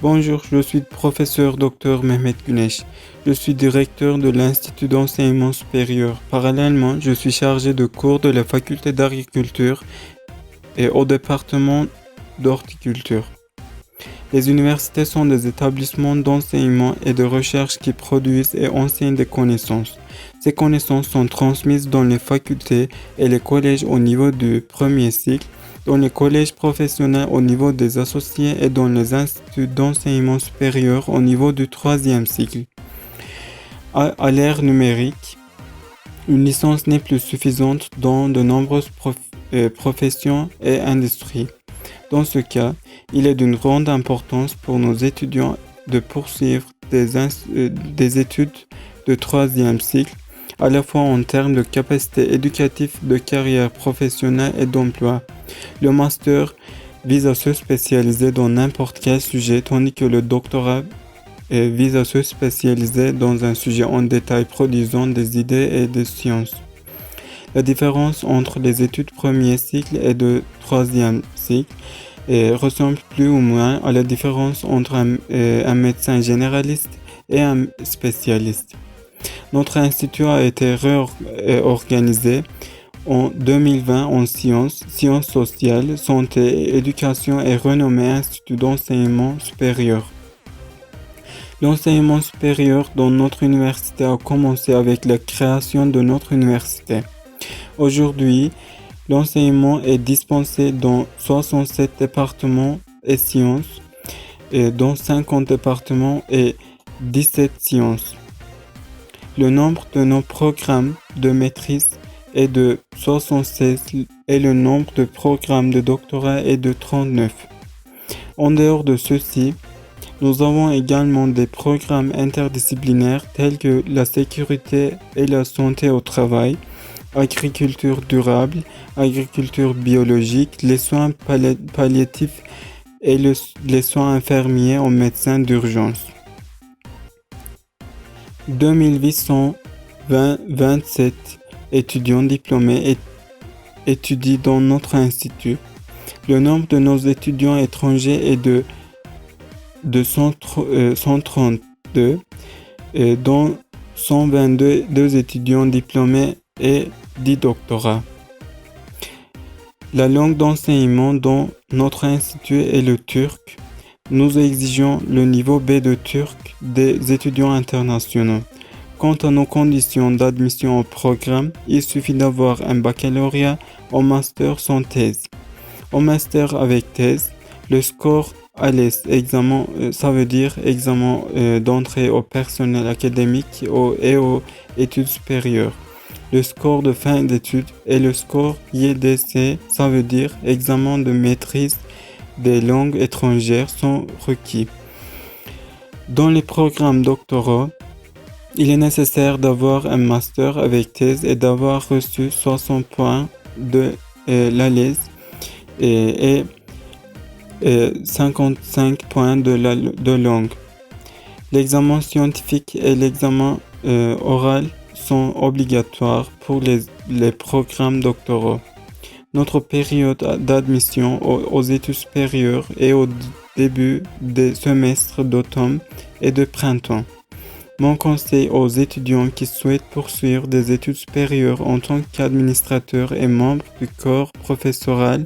Bonjour, je suis professeur Dr Mehmet Güneş. Je suis directeur de l'Institut d'enseignement supérieur. Parallèlement, je suis chargé de cours de la faculté d'agriculture et au département d'horticulture. Les universités sont des établissements d'enseignement et de recherche qui produisent et enseignent des connaissances. Ces connaissances sont transmises dans les facultés et les collèges au niveau du premier cycle, dans les collèges professionnels au niveau des associés et dans les instituts d'enseignement supérieur au niveau du troisième cycle. À l'ère numérique, une licence n'est plus suffisante dans de nombreuses professions et industries. Dans ce cas, il est d'une grande importance pour nos étudiants de poursuivre des études de troisième cycle, à la fois en termes de capacité éducative, de carrière professionnelle et d'emploi. Le master vise à se spécialiser dans n'importe quel sujet, tandis que le doctorat vise à se spécialiser dans un sujet en détail produisant des idées et des sciences. La différence entre les études premier cycle et de troisième cycle ressemble plus ou moins à la différence entre un médecin généraliste et un spécialiste. Notre institut a été réorganisé en 2020 en sciences sociales, santé et éducation et renommé Institut d'enseignement supérieur. L'enseignement supérieur dans notre université a commencé avec la création de notre université. Aujourd'hui, l'enseignement est dispensé dans 67 départements et sciences, et dans 50 départements et 17 sciences. Le nombre de nos programmes de maîtrise est de 76 et le nombre de programmes de doctorat est de 39. En dehors de ceci, nous avons également des programmes interdisciplinaires tels que la sécurité et la santé au travail, agriculture durable, agriculture biologique, les soins palliatifs et les soins infirmiers en médecine d'urgence. 2827 étudiants diplômés étudient dans notre institut. Le nombre de nos étudiants étrangers est de 132, dont 122 étudiants diplômés et 10 doctorats. La langue d'enseignement dans notre institut est le turc. Nous exigeons le niveau B de turc des étudiants internationaux. Quant à nos conditions d'admission au programme, il suffit d'avoir un baccalauréat au master sans thèse. Au master avec thèse, le score ALES, ça veut dire examen d'entrée au personnel académique et aux études supérieures. Le score de fin d'études et le score IEDC, ça veut dire examen de maîtrise des langues étrangères sont requis. Dans les programmes doctoraux, il est nécessaire d'avoir un master avec thèse et d'avoir reçu 60 points de l'ALES et 55 points de langue. L'examen scientifique et l'examen oral sont obligatoires pour les programmes doctoraux. Notre période d'admission aux études supérieures est au début des semestres d'automne et de printemps. Mon conseil aux étudiants qui souhaitent poursuivre des études supérieures en tant qu'administrateur et membre du corps professoral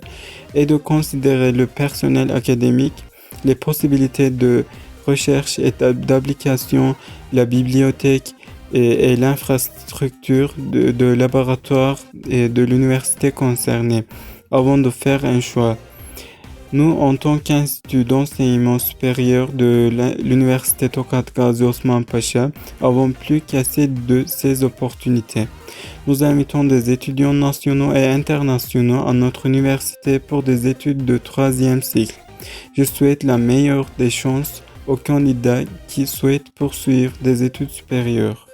est de considérer le personnel académique, les possibilités de recherche et d'application, la bibliothèque et l'infrastructure de laboratoire et de l'université concernée avant de faire un choix. Nous, en tant qu'institut d'enseignement supérieur de l'université Tokat Gazi Osman Paşa, avons plus qu'assez de ces opportunités. Nous invitons des étudiants nationaux et internationaux à notre université pour des études de troisième cycle. Je souhaite la meilleure des chances aux candidats qui souhaitent poursuivre des études supérieures.